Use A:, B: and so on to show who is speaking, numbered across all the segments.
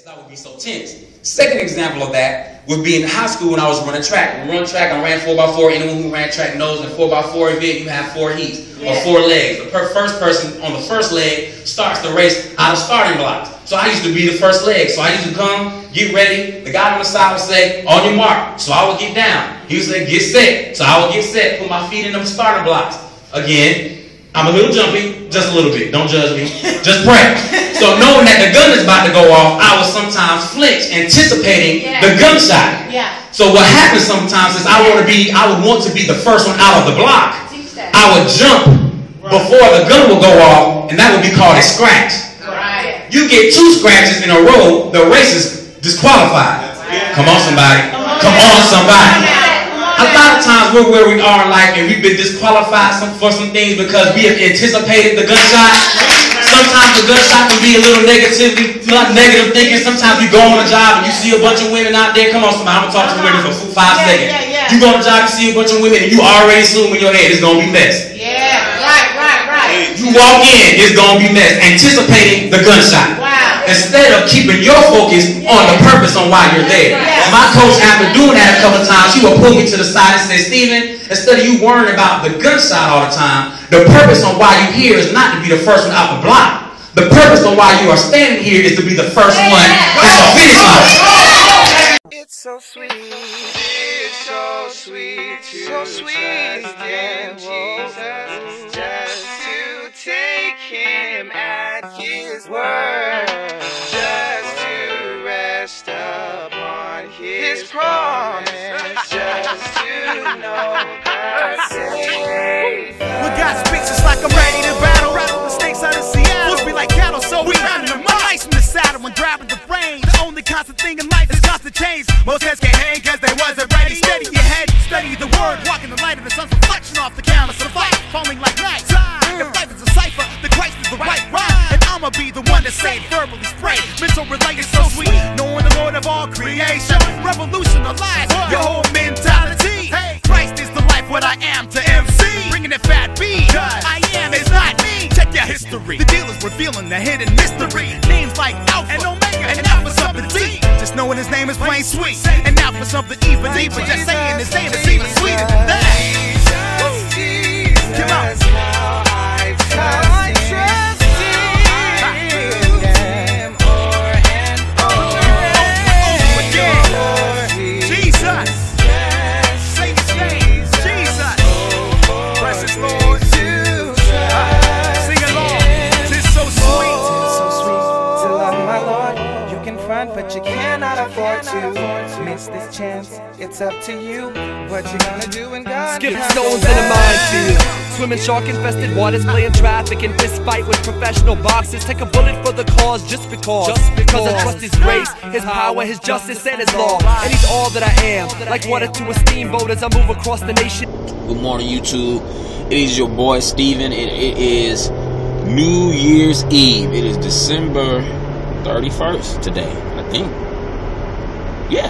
A: because I would be so tense. Second example of that would be in high school when I was running track. We run track, I ran 4x4. Anyone who ran track knows in a 4x4 event, you have 4 heats or 4 legs. The first person on the first leg starts the race out of starting blocks. So I used to be the first leg. So I used to come, get ready. The guy on the side would say, on your mark. So I would get down. He would say, get set. So I would get set, put my feet in them starting blocks. Again, I'm a little jumpy, just a little bit. Don't judge me. Just pray. So knowing that the gun is about to go off, I would sometimes flinch, anticipating the gunshot. So what happens sometimes is I would want to be the first one out of the block. I would jump before the gun will go off, and that would be called a scratch. You get 2 scratches in a row, the race is disqualified. Come on, somebody. Come on, somebody. A lot of times we're where we are in life and we've been disqualified for some things because we have anticipated the gunshot. Sometimes the gunshot can be a little negative thinking. Sometimes you go on a job and you see a bunch of women out there. Come on, somebody. I'm going to talk to women for 5 seconds. You go on a job, you see a bunch of women and you already assume in your head it's going to be messy. You walk in, it's going to be messy. Anticipating the gunshot. Instead of keeping your focus on the purpose on why you're there. My coach, after doing that a couple of times, she would pull me to the side and say, Steven, instead of you worrying about the gunshot all the time, the purpose on why you're here is not to be the first one out the block. The purpose on why you are standing here is to be the first one at the finish line.
B: It's so sweet. It's so sweet. So sweet. Jesus, just to take him at his word. His promise, just to know that safe. When God speaks, it's like I'm ready to battle. The stakes out of Seattle must be like cattle, so we rounding them up. Ice from the saddle when grabbing the reins. The only constant thing in life is constant change. Most heads can't hang cause they wasn't ready. Steady your head, study the word, walk in the light of the sun's reflection off the canvas of the fight, falling like night. If life is a cipher, the Christ is the right rhyme, and I'ma be the one to say it, verbally spray. Mental relay is so sweet, knowing the Lord of all creation. Revolutionize your whole mentality. Christ is the life, what I am to MC. Bringing it fat B, I am is not me. Check your history. The deal is revealing the hidden mystery. Names like Alpha and Omega, and now for something deep. Just knowing his name is plain sweet. And now for something even deeper. Just saying his name is even sweeter than that. Come on. But you cannot afford to miss this chance. It's up to you. What you gonna do when God
C: skipping stones in a minefield, swimming shark-infested waters, playing traffic and fist fight with professional boxers. Take a bullet for the cause just because I trust His grace, His power, His justice, and His law. And He's all that I am, like water to a steamboat as I move across the nation.
D: Good morning, YouTube. It is your boy Steven, and it is New Year's Eve. It is December 31st today, I think. Yeah,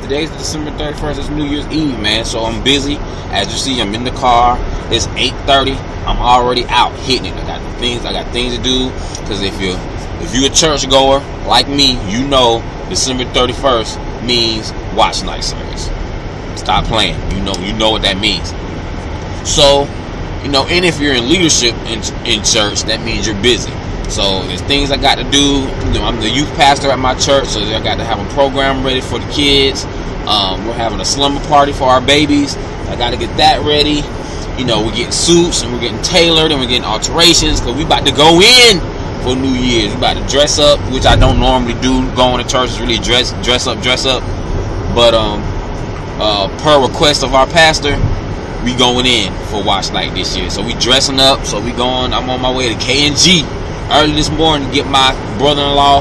D: today's December 31st. It's New Year's Eve, man. So I'm busy. As you see, I'm in the car. It's 8:30. I'm already out hitting it. I got things to do. Because if you're a church goer like me, you know December 31st means watch night service. Stop playing. You know what that means. So, and if you're in leadership in church, that means you're busy. So there's things I got to do. I'm the youth pastor at my church, so I got to have a program ready for the kids. We're having a slumber party for our babies. I got to get that ready. We're getting suits and we're getting tailored and we're getting alterations because we about to go in for New Year's. We about to dress up, which I don't normally do. Going to church is really dress up. But per request of our pastor, we going in for watch night this year. So we dressing up. So we going. I'm on my way to K&G early this morning to get my brother-in-law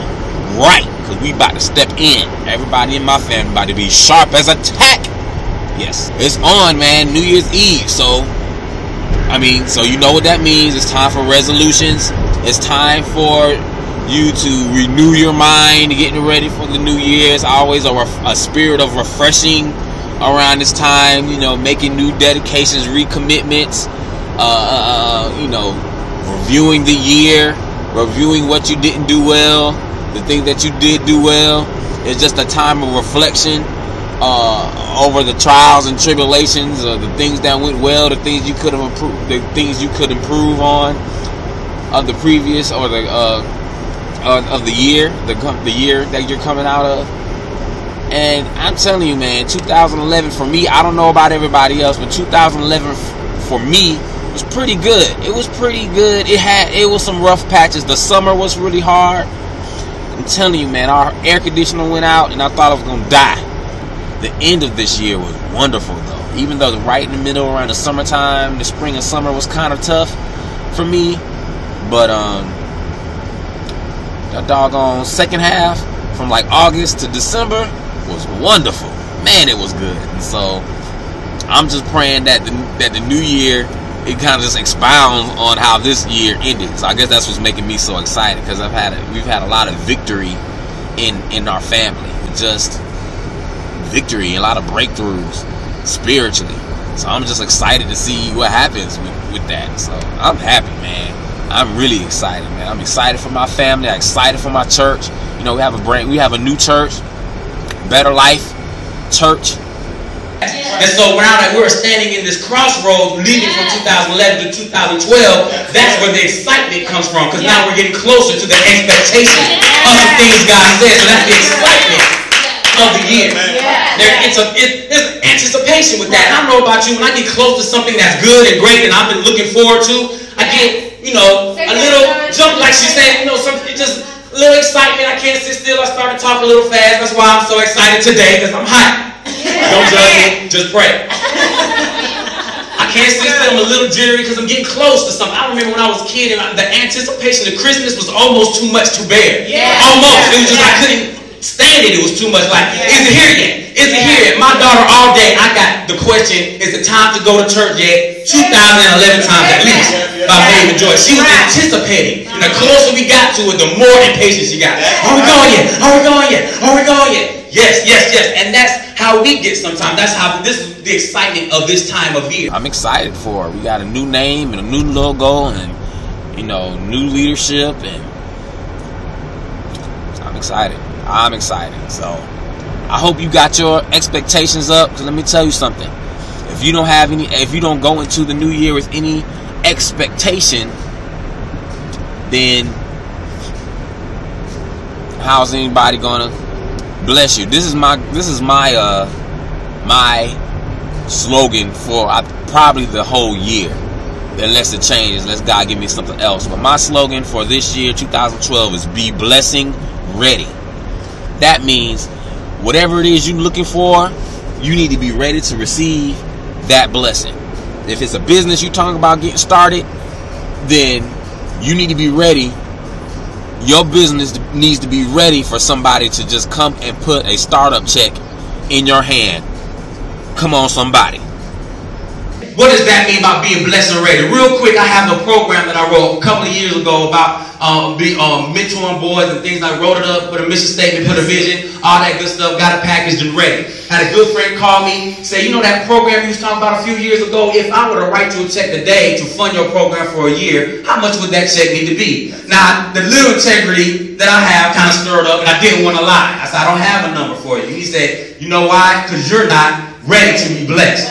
D: right, because we about to step in. Everybody in my family about to be sharp as a tack. Yes, it's on, man. New Year's Eve. So you know what that means. It's time for resolutions. It's time for you to renew your mind, getting ready for the new year. It's always a spirit of refreshing around this time. Making new dedications, recommitments. Reviewing the year. Reviewing what you didn't do well, the things that you did do well. It's just a time of reflection over the trials and tribulations, the things that went well, the things you could have improved, the things you could improve on of the previous or the of the year that you're coming out of. And I'm telling you, man, 2011 for me, I don't know about everybody else, but 2011 for me was pretty good. It was pretty good. It was some rough patches. The summer was really hard. I'm telling you, man, our air conditioner went out and I thought I was gonna die. The end of this year was wonderful, though. Even though right in the middle, around the summertime, the spring and summer was kind of tough for me, but that doggone second half from like August to December was wonderful. Man, it was good. And so I'm just praying that the new year, it kind of just expounds on how this year ended. So I guess that's what's making me so excited, because we've had a lot of victory in our family. Just victory, a lot of breakthroughs spiritually. So I'm just excited to see what happens with that. So I'm happy, man. I'm really excited, man. I'm excited for my family. I'm excited for my church. You know, we have a new church, Better Life Church.
A: And so now that we're standing in this crossroads leading from 2011 to 2012, that's where the excitement comes from, because now we're getting closer to the expectation of the things God says. So that's the excitement of the year. There's anticipation with that. And I don't know about you, when I get close to something that's good and great and I've been looking forward to, I get, a little jump, like she said, something, just a little excitement. I can't sit still. I start to talk a little fast. That's why I'm so excited today, because I'm hot. Don't judge me, just pray. I can't sit still. I'm a little jittery because I'm getting close to something. I remember when I was a kid, and the anticipation of Christmas was almost too much to bear. Almost. It was just, I couldn't stand it. It was too much. Like, is it here yet? Is it here yet? My daughter all day, I got the question, is it time to go to church yet? 2011 times at least by Baby Joy. She was anticipating. And the closer we got to it, the more impatient she got. Are we going yet? Are we going yet? Are we going yet? Yes. And that's how we get sometimes. This is the excitement of this time of year.
D: I'm excited for it. We got a new name and a new logo and, new leadership, and I'm excited. So I hope you got your expectations up, because let me tell you something. If you don't go into the new year with any expectation, then how's anybody gonna bless you? This is my slogan for probably the whole year, unless it changes, unless God give me something else. But my slogan for this year, 2012, is be blessing ready. That means whatever it is you're looking for, you need to be ready to receive that blessing. If it's a business you're talking about getting started, then you need to be ready. Your business needs to be ready for somebody to just come and put a startup check in your hand. Come on, somebody.
A: What does that mean about being blessed and ready? Real quick, I have a program that I wrote a couple of years ago about mentoring boys and things. I wrote it up, put a mission statement, put a vision, all that good stuff, got it packaged and ready. Had a good friend call me, say, that program you was talking about a few years ago, if I were to write you a check today to fund your program for a year, how much would that check need to be? Now, the little integrity that I have kind of stirred up, and I didn't want to lie. I said, I don't have a number for you. He said, you know why? Because you're not ready to be blessed.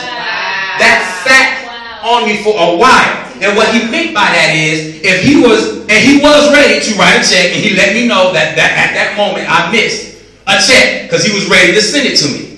A: That sat on me for a while. And what he meant by that is, if he was ready to write a check, and he let me know that at that moment I missed a check because he was ready to send it to me.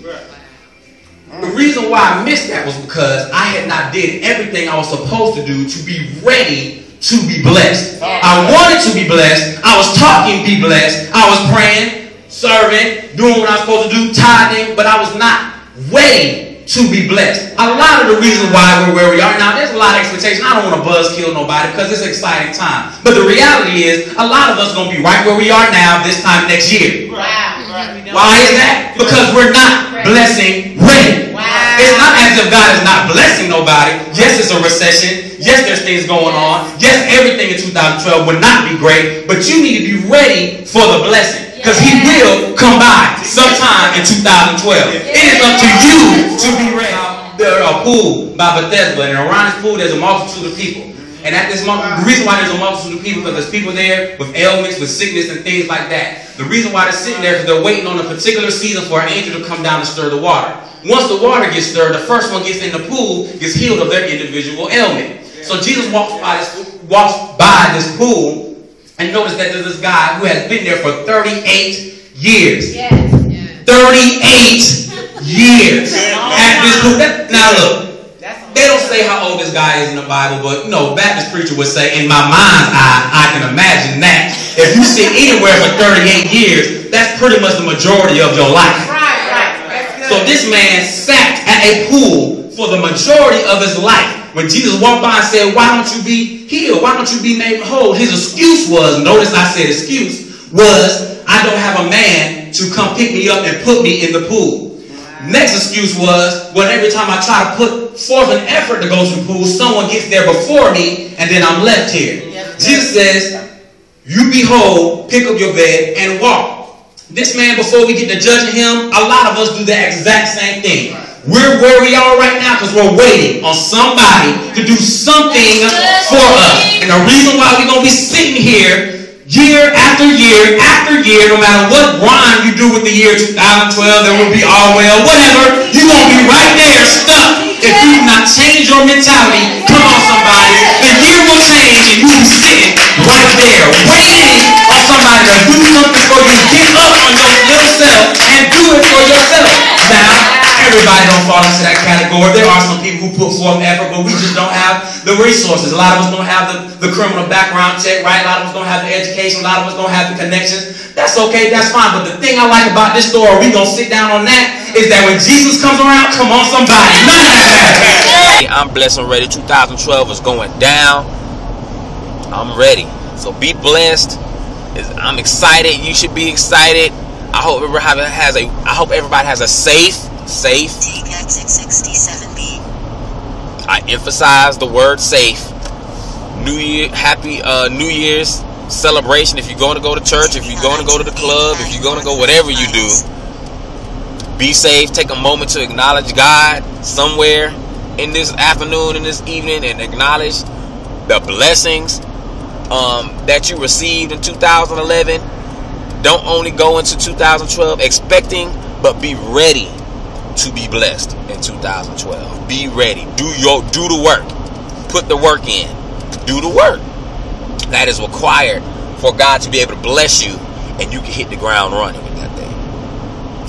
A: The reason why I missed that was because I had not did everything I was supposed to do to be ready to be blessed. I wanted to be blessed. I was talking be blessed. I was praying, serving, doing what I was supposed to do, tithing, but I was not ready to be blessed. A lot of the reasons why we're where we are now, there's a lot of expectation. I don't want to buzzkill nobody because it's an exciting time. But the reality is, a lot of us are going to be right where we are now this time next year. Why is that? Because we're not blessing ready. It's not as if God is not blessing nobody. Yes, it's a recession. Yes, there's things going on. Yes, everything in 2012 would not be great. But you need to be ready for the blessing. Because he will come by sometime in 2012. It is up to you to be ready. There's a pool by Bethesda, and around this pool there's a multitude of people. And at this moment, the reason why there's a multitude of people, because there's people there with ailments, with sickness and things like that. The reason why they're sitting there is they're waiting on a particular season for an angel to come down and stir the water. Once the water gets stirred, the first one gets in the pool, gets healed of their individual ailment. So Jesus walks by this pool, and notice that there's this guy who has been there for 38 years. Yes. 38 years at this pool. Now look. They don't say how old this guy is in the Bible, but you know, Baptist preacher would say, in my mind's eye, I can imagine that. If you sit anywhere for 38 years, that's pretty much the majority of your life. Right. So this man sat at a pool for the majority of his life. When Jesus walked by and said, why don't you be healed? Why don't you be made whole? His excuse was, notice I said excuse, was, I don't have a man to come pick me up and put me in the pool. Next excuse was, well, every time I try to put forth an effort to go to the pool, someone gets there before me, and then I'm left here. Jesus says, you be whole, pick up your bed, and walk. This man, before we get to judging him, a lot of us do the exact same thing. We're where we are right now because we're waiting on somebody to do something for us. And the reason why we're going to be sitting here year after year after year, no matter what rhyme you do with the year 2012, there will be all well, whatever, you're going to be right there stuck if you do not change your mentality. Come on, somebody. The year will change and you'll be sitting right there waiting on somebody to do something for you. Get up on your little self and do it for yourself. Now, everybody don't fall into that category. There are some people who put forth effort, but we just don't have the resources. A lot of us don't have the criminal background check, right? A lot of us don't have the education. A lot of us don't have the connections. That's okay. That's fine. But the thing I like about this story, we going to sit down on that, is that when Jesus comes around, come on, somebody.
D: Hey, I'm blessed and ready. 2012 is going down. I'm ready. So be blessed. I'm excited. You should be excited. I hope everybody has a safe. I emphasize the word safe. Happy New Year's celebration. If you're going to go to church, if you're going to go to the club, if you're going to go whatever you do, be safe. Take a moment to acknowledge God somewhere in this afternoon, in this evening, and acknowledge the blessings that you received in 2011. Don't only go into 2012 expecting, but be ready to be blessed in 2012. Be ready. Do the work. Put the work in. Do the work. That is required for God to be able to bless you, and you can hit the ground running with that thing.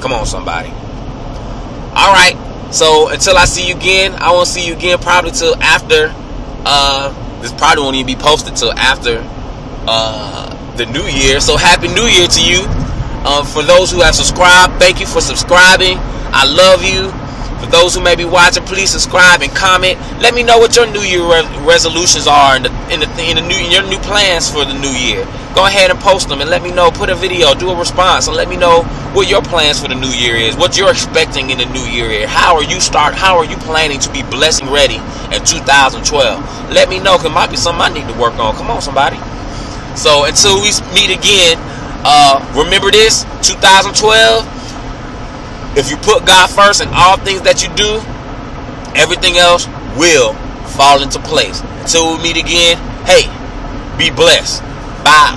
D: Come on, somebody. All right. So until I see you again, I won't see you again probably till after. This probably won't even be posted till after the New Year. So happy New Year to you. For those who have subscribed, thank you for subscribing. I love you. For those who may be watching, please subscribe and comment. Let me know what your New Year resolutions are in your new plans for the New Year. Go ahead and post them and let me know. Put a video, do a response, and let me know what your plans for the New Year is. What you're expecting in the New Year. How are you planning to be blessing ready in 2012? Let me know, because it might be something I need to work on. Come on, somebody. So until we meet again, remember this, 2012, if you put God first in all things that you do, everything else will fall into place. Until we meet again, hey, be blessed. Bye.